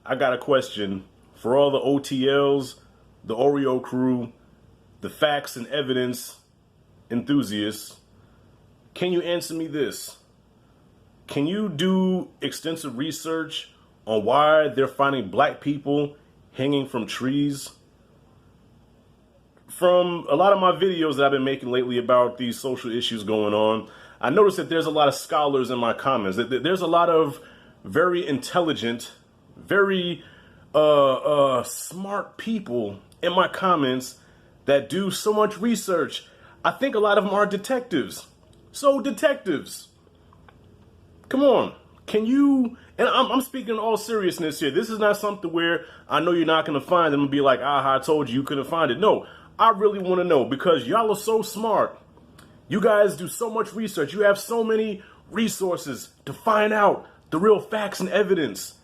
I got a question for all the OTLs, the Oreo crew, the facts and evidence enthusiasts. Can you answer me this? Can you do extensive research on why they're finding black people hanging from trees? From a lot of my videos that I've been making lately about these social issues going on, I noticed that there's a lot of scholars in my comments. There's a lot of very intelligent, very smart people in my comments that do so much research. I think a lot of them are detectives. So detectives, come on, can you, and I'm speaking in all seriousness here. This is not something where I know you're not going to find them and be like, aha, I told you couldn't find it. No, I really want to know because y'all are so smart. You guys do so much research. You have so many resources to find out the real facts and evidence.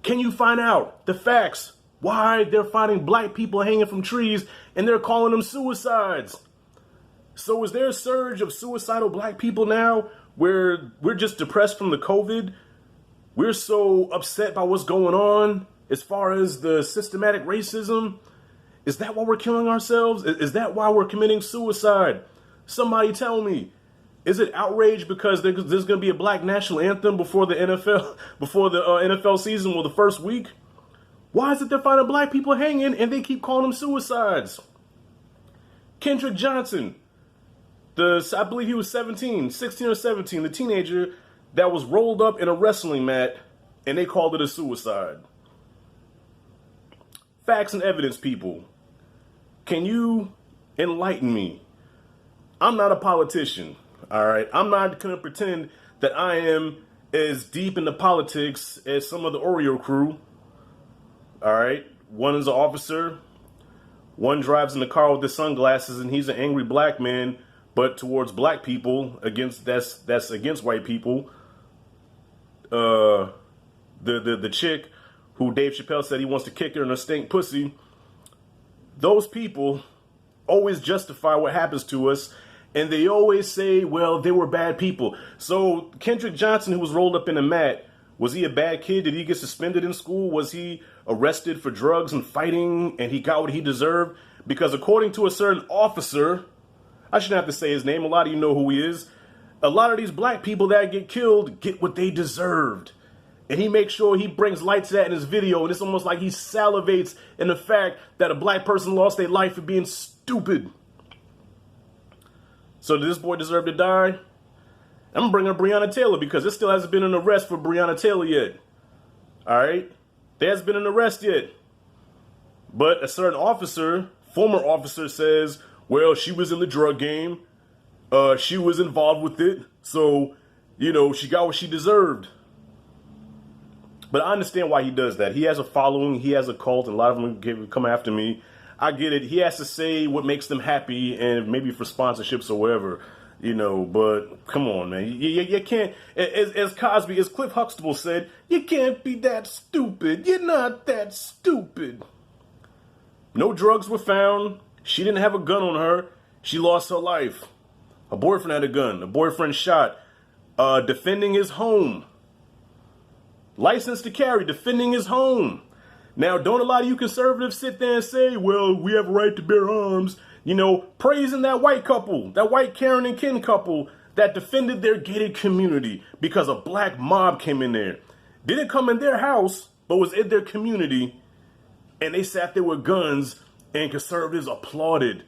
Can you find out the facts? Why they're finding black people hanging from trees and they're calling them suicides? So is there a surge of suicidal black people now where we're just depressed from the COVID? We're so upset by what's going on as far as the systematic racism. Is that why we're killing ourselves? Is that why we're committing suicide? Somebody tell me. Is it outrage because there's going to be a black national anthem before the NFL season or the first week? Why is it they're finding black people hanging and they keep calling them suicides? Kendrick Johnson, I believe he was 16 or 17, the teenager that was rolled up in a wrestling mat and they called it a suicide. Facts and evidence, people. Can you enlighten me? I'm not a politician, all right? I'm not going to pretend that I am as deep into politics as some of the Oreo crew, all right? One is an officer. One drives in the car with the sunglasses, and he's an angry black man, but towards black people, that's against white people. The chick who Dave Chappelle said he wants to kick her in her stink pussy. Those people always justify what happens to us, and they always say, well, they were bad people. So Kendrick Johnson, who was rolled up in a mat, was he a bad kid? Did he get suspended in school? Was he arrested for drugs and fighting and he got what he deserved? Because according to a certain officer, I shouldn't have to say his name, a lot of you know who he is, a lot of these black people that get killed get what they deserved. And he makes sure he brings light to that in his video, and it's almost like he salivates in the fact that a black person lost their life for being stupid. So did this boy deserve to die? I'm going to bring up Breonna Taylor because there still hasn't been an arrest for Breonna Taylor yet. All right? There hasn't been an arrest yet. But a certain officer, former officer, says, well, she was in the drug game. She was involved with it. So, she got what she deserved. But I understand why he does that. He has a following. He has a cult. And a lot of them come after me. I get it. He has to say what makes them happy and maybe for sponsorships or whatever. But come on, man. You can't, as Cliff Huxtable said, you can't be that stupid. You're not that stupid. No drugs were found. She didn't have a gun on her. She lost her life. Her boyfriend had a gun. The boyfriend shot, defending his home. License to carry, defending his home. Now, don't a lot of you conservatives sit there and say, well, we have a right to bear arms, praising that white couple, that white Karen and Ken couple that defended their gated community because a black mob came in there. Didn't come in their house, but was in their community, and they sat there with guns, and conservatives applauded.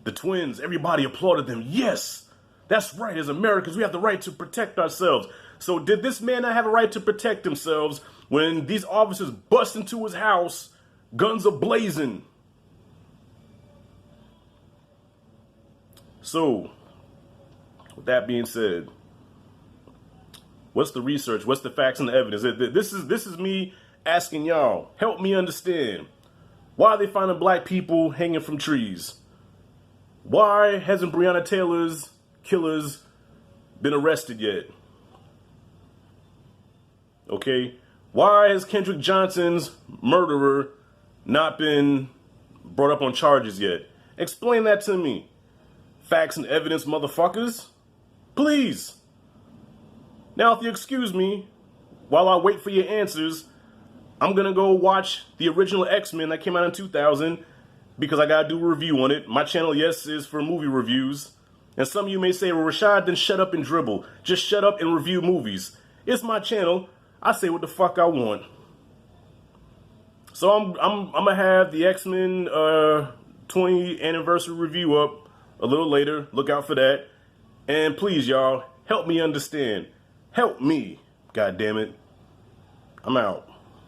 The twins, everybody applauded them. Yes, that's right. As Americans, we have the right to protect ourselves. So did this man not have a right to protect themselves when these officers bust into his house, guns are blazing? So, with that being said, what's the research? What's the facts and the evidence? This is me asking y'all, help me understand. Why are they finding black people hanging from trees? Why hasn't Breonna Taylor's killers been arrested yet? Okay, why has Kendrick Johnson's murderer not been brought up on charges yet? Explain that to me. Facts and evidence, motherfuckers. Please. Now, if you excuse me, while I wait for your answers, I'm going to go watch the original X-Men that came out in 2000 because I got to do a review on it. My channel, yes, is for movie reviews. And some of you may say, well, Rashad, then shut up and dribble. Just shut up and review movies. It's my channel. I say what the fuck I want. So I'm going to have the X-Men 20th anniversary review up a little later. Look out for that. And please, y'all, help me understand. Help me. God damn it. I'm out.